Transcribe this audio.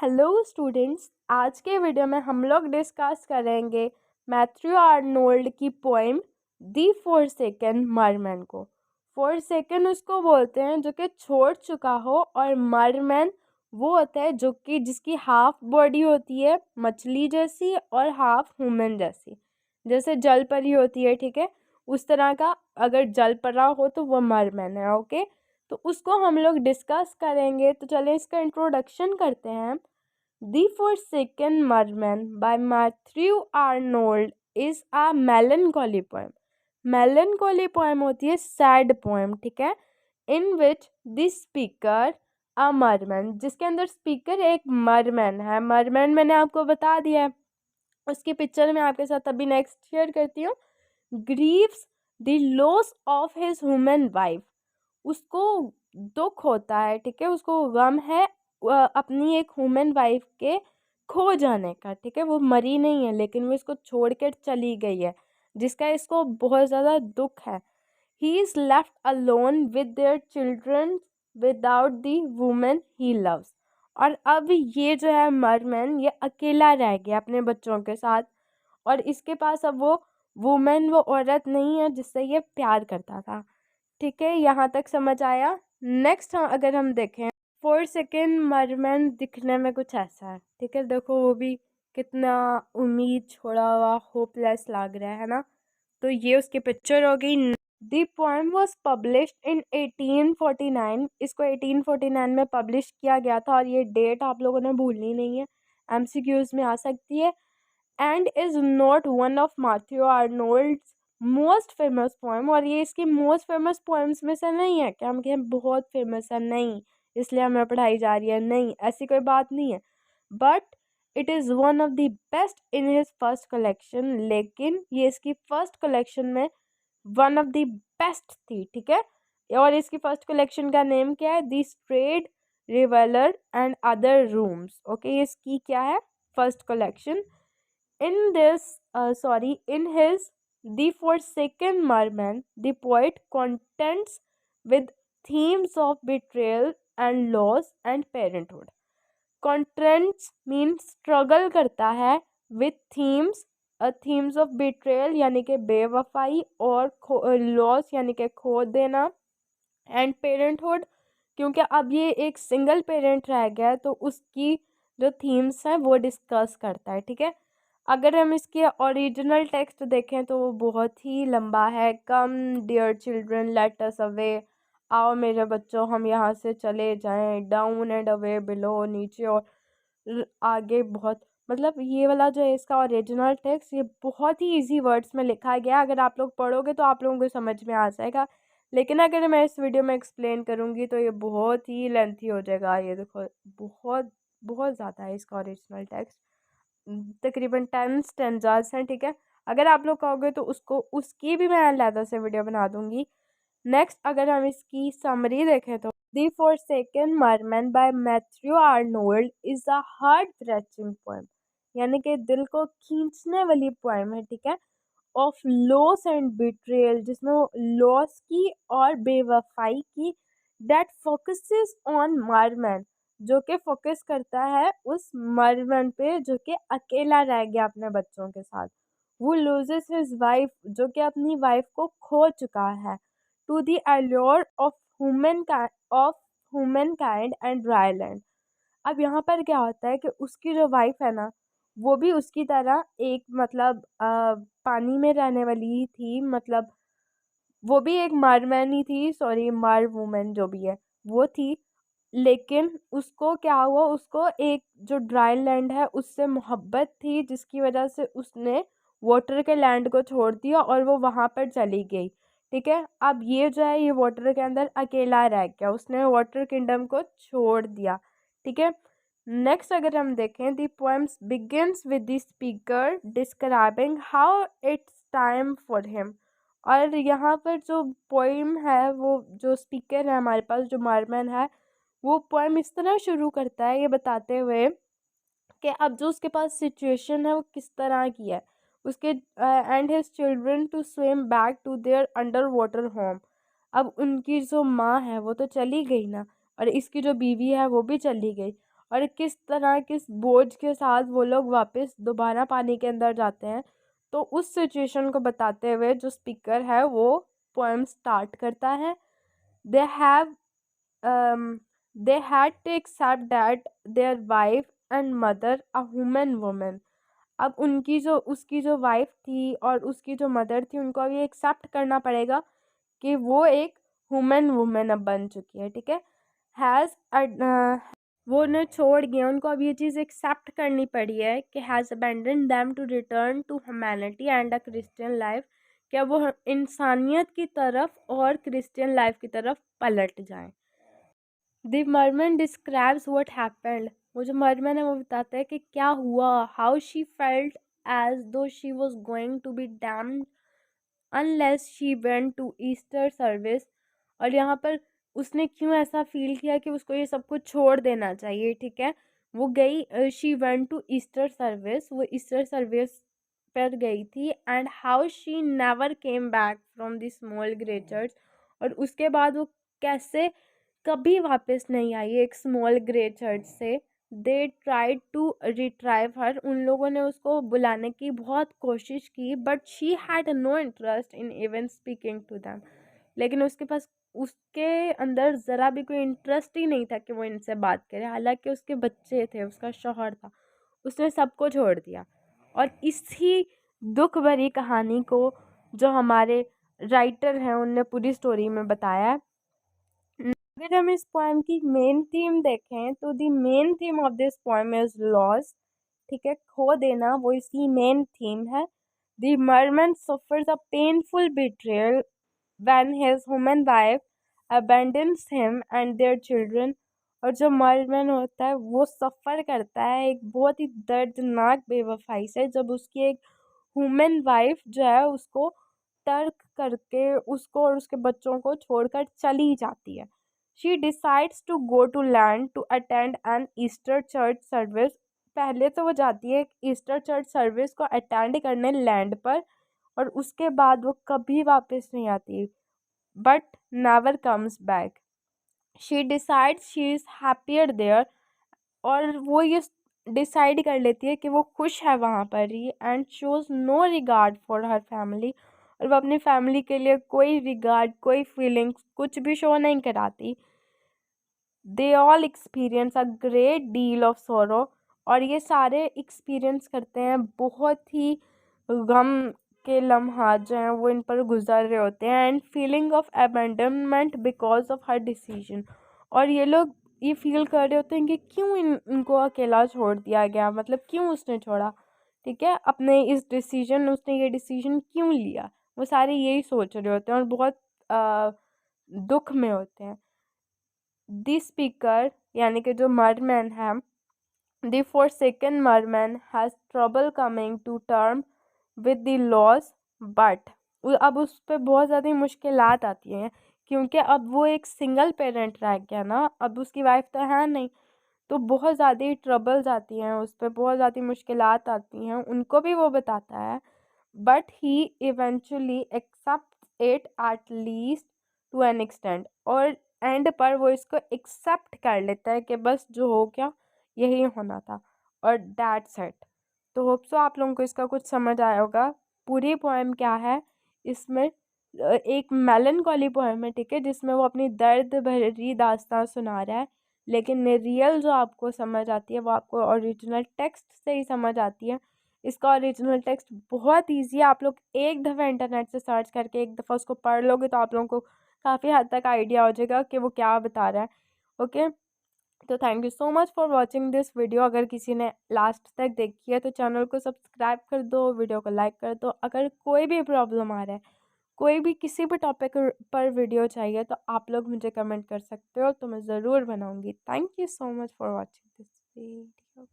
Hello students, आज के video में हम लोग डिस्कस करेंगे मैथ्यू आर्नोल्ड की पोएम दी फोरसेकन मरमैन को। फोरसेकन उसको बोलते हैं जो कि छोड़ चुका हो, और मरमैन वो होता है जो कि जिसकी हाफ बॉडी होती है मछली जैसी और हाफ ह्यूमन जैसी, जैसे जल परी होती है, ठीक है, उस तरह का। अगर जल परा हो तो वो मरमैन है। ओके, तो उसको हम लोग डिस्कस करेंगे। तो चलें इसका इंट्रोडक्शन करते हैं। The Forsaken Merman by Matthew Arnold is a melancholy poem. Melancholy poem होती है सैड poem, ठीक है, in which the speaker a merman, जिसके अंदर स्पीकर एक मरमैन है। मरमैन मैंने आपको बता दिया है, उसकी पिक्चर में आपके साथ अभी नेक्स्ट शेयर करती हूँ। Greaves the loss of his human wife, उसको दुख होता है, ठीक है, उसको गम है अपनी एक ह्यूमन वाइफ के खो जाने का, ठीक है। वो मरी नहीं है लेकिन वो इसको छोड़ कर चली गई है, जिसका इसको बहुत ज़्यादा दुख है। He is left alone with their children without the women he loves. और अब ये जो है मरमैन, ये अकेला रह गया अपने बच्चों के साथ, और इसके पास अब वो वुमेन, वो औरत नहीं है जिससे ये प्यार करता था। ठीक है, यहाँ तक समझ आया। नेक्स्ट अगर हम देखें, फोरसेकन मरमैन दिखने में कुछ ऐसा है, ठीक है। देखो वो भी कितना उम्मीद छोड़ा हुआ, होपलेस लग रहा है ना। तो ये उसकी पिक्चर हो गई। The poem was published in 1849। इसको 1849 में पब्लिश किया गया था, और ये डेट आप लोगों ने भूलनी नहीं है, एमसीक्यूज में आ सकती है। And is not one of Matthew Arnold's most famous poem, और ये इसकी मोस्ट फेमस पोएम्स में से नहीं है कि हम कहें बहुत फेमस है, नहीं, इसलिए हमें पढ़ाई जा रही है, नहीं, ऐसी कोई बात नहीं है। But it is one of the best in his first collection, लेकिन ये इसकी फर्स्ट कलेक्शन में वन ऑफ द बेस्ट थी, ठीक है। और इसकी फर्स्ट कलेक्शन का नेम क्या है? The strayed reveller and other rooms. Okay, इसकी क्या है first collection. In his The Forsaken Merman, the poet contends with themes of betrayal and loss and parenthood. Contends means struggle करता है, with themes of betrayal यानी कि बेवफाई, और loss यानी कि खो देना, and parenthood क्योंकि अब ये एक सिंगल पेरेंट रह गया है, तो उसकी जो थीम्स हैं वो डिस्कस करता है, ठीक है। अगर हम इसके ओरिजिनल टेक्स्ट देखें तो वो बहुत ही लंबा है। Come dear children let us away, आओ मेरे बच्चों हम यहाँ से चले जाएं, डाउन एंड अवे बिलो, नीचे और आगे बहुत, मतलब ये वाला जो है इसका ओरिजिनल टेक्स्ट, ये बहुत ही इजी वर्ड्स में लिखा गया। अगर आप लोग पढ़ोगे तो आप लोगों को समझ में आ जाएगा, लेकिन अगर मैं इस वीडियो में एक्सप्लेन करूँगी तो ये बहुत ही लेंथी हो जाएगा। ये देखो बहुत बहुत ज़्यादा है इसका ओरिजिनल टेक्स्ट, तकरीबन 10 स्टेंजास हैं, ठीक है। अगर आप लोग कहोगे तो उसकी भी मैं अलग से वीडियो बना दूंगी। नेक्स्ट अगर हम इसकी समरी देखें तो the forsaken merman by Matthew Arnold is a heart breaking poem, यानी कि दिल को खींचने वाली पोएम है, ठीक है, ऑफ लॉस एंड बिट्रेयल, जिसमें वो लॉस की और बेवफाई की, दैट फोकसेस ऑन मरमैन, जो कि फोकस करता है उस मरमन पे जो कि अकेला रह गया अपने बच्चों के साथ। वो लूजेस हिज वाइफ, जो कि अपनी वाइफ को खो चुका है, to the allure of human kind and dry land. अब यहाँ पर क्या होता है कि उसकी जो वाइफ है ना, वो भी उसकी तरह एक मतलब पानी में रहने वाली ही थी, मतलब वो भी एक मरमैन ही थी, सॉरी मर वुमेन जो भी है वो थी। लेकिन उसको क्या हुआ, उसको एक जो ड्राई लैंड है उससे मोहब्बत थी, जिसकी वजह से उसने वाटर के लैंड को छोड़ दिया और वो वहाँ पर चली गई, ठीक है। अब ये जो है ये वाटर के अंदर अकेला रह गया, उसने वाटर किंगडम को छोड़ दिया, ठीक है। नेक्स्ट अगर हम देखें, the poems begins with the speaker describing how it's time for him. और यहाँ पर जो पोइम है, वो जो स्पीकर है हमारे पास, जो मरमैन है, वो पोएम इस तरह शुरू करता है ये बताते हुए कि अब जो उसके पास सिचुएशन है वो किस तरह की है। उसके and his children to swim back to their underwater home. अब उनकी जो माँ है वो तो चली गई ना, और इसकी जो बीवी है वो भी चली गई, और किस तरह किस बोझ के साथ वो लोग वापस दोबारा पानी के अंदर जाते हैं। तो उस सिचुएशन को बताते हुए जो स्पीकर है वो पोएम स्टार्ट करता है। They have they had to accept that their wife and mother a human woman। अब उसकी जो वाइफ थी और उसकी जो मदर थी उनको अब ये एक्सेप्ट करना पड़ेगा कि वो एक ह्यूमन वुमेन अब बन चुकी है। ठीक है, हैज़ वो उन्हें छोड़ गए, उनको अब ये चीज़ एक्सेप्ट करनी पड़ी है कि has abandon them to return to humanity and a Christian life. क्या वो इंसानियत की तरफ और क्रिश्चियन लाइफ की तरफ पलट जाएं। The merman describes what happened. वो जो मरमन है वो बताता है कि क्या हुआ। How she felt as though she was going to be damned unless she went to Easter service. और यहाँ पर उसने क्यों ऐसा फील किया कि उसको ये सब कुछ छोड़ देना चाहिए। ठीक है, वो गई, she went to Easter service, वो ईस्टर सर्विस पर गई थी। And how she never came back from the small grey church. और उसके बाद वो कैसे कभी वापस नहीं आई एक स्मॉल ग्रे चर्च से। They tried to retrieve her, उन लोगों ने उसको बुलाने की बहुत कोशिश की, but she had no interest in even speaking to them. लेकिन उसके पास उसके अंदर ज़रा भी कोई इंटरेस्ट ही नहीं था कि वो इनसे बात करे। हालांकि उसके बच्चे थे, उसका शौहर था, उसने सबको छोड़ दिया। और इसी दुख भरी कहानी को जो हमारे राइटर हैं उनने पूरी स्टोरी में बताया है। अगर हम इस पोएम की मेन थीम देखें तो the main theme of this poem is loss. ठीक है, खो देना वो इसकी मेन थीम है। The merman suffers a painful betrayal when his human wife abandons him and their children. और जो मरमन होता है वो सफ़र करता है एक बहुत ही दर्दनाक बेवफाई से जब उसकी एक ह्यूमन वाइफ जो है उसको तर्क करके उसको और उसके बच्चों को छोड़कर चली जाती है। She decides to go to land to attend an Easter church service. पहले तो वो जाती है एक ईस्टर चर्च सर्विस को अटेंड करने लैंड पर, और उसके बाद वो कभी वापस नहीं आती, but never comes back. She decides she is happier there. और वो ये डिसाइड कर लेती है कि वो खुश है वहाँ पर ही। And shows no regard for her family. और वो अपनी फैमिली के लिए कोई रिगार्ड कोई फीलिंग्स कुछ भी शो नहीं कराती। They all experience a great deal of सोरो। और ये सारे एक्सपीरियंस करते हैं बहुत ही गम के लम्हात जो हैं वो इन पर गुजर रहे होते हैं। And feeling of abandonment because of her decision. और ये लोग ये फील कर रहे होते हैं कि क्यों इनको अकेला छोड़ दिया गया, मतलब क्यों उसने छोड़ा। ठीक है, अपने इस डिसीजन उसने ये डिसीजन क्यों लिया, वो सारे यही सोच रहे होते हैं और बहुत दुख में होते हैं। द स्पीकर यानी कि जो मरमैन है, the forsaken merman has trouble coming to term with the loss. But अब उस पर बहुत ज़्यादा मुश्किलात आती हैं क्योंकि अब वो एक सिंगल पेरेंट रह गया ना, अब उसकी वाइफ तो है नहीं। तो बहुत ज़्यादा ट्रबल्स आती हैं उस पर, बहुत ज़्यादा मुश्किलात आती हैं, उनको भी वो बताता है। But he eventually accept it at least to an extent. और एंड पर वो इसको एक्सेप्ट कर लेता है कि बस जो हो गया यही होना था, और दैट्स इट। तो होप सो आप लोगों को इसका कुछ समझ आया होगा। पूरी पोएम क्या है, इसमें एक मेलनकॉली पोएम है। ठीक है, जिसमें वो अपनी दर्द भरी दास्तां सुना रहा है, लेकिन रियल जो आपको समझ आती है वो आपको ओरिजिनल टेक्स्ट से ही समझ आती है। इसका ओरिजिनल टेक्स्ट बहुत ईजी है, आप लोग एक दफ़ा इंटरनेट से सर्च करके एक दफ़ा उसको पढ़ लोगे तो आप लोगों को काफ़ी हद तक आइडिया हो जाएगा कि वो क्या बता रहा है। ओके, तो thank you so much for watching this video. अगर किसी ने लास्ट तक देखी है तो चैनल को सब्सक्राइब कर दो, वीडियो को लाइक कर दो। अगर कोई भी प्रॉब्लम आ रहा है, कोई भी किसी भी टॉपिक पर वीडियो चाहिए तो आप लोग मुझे कमेंट कर सकते हो, तो मैं ज़रूर बनाऊँगी। Thank you so much for watching this video.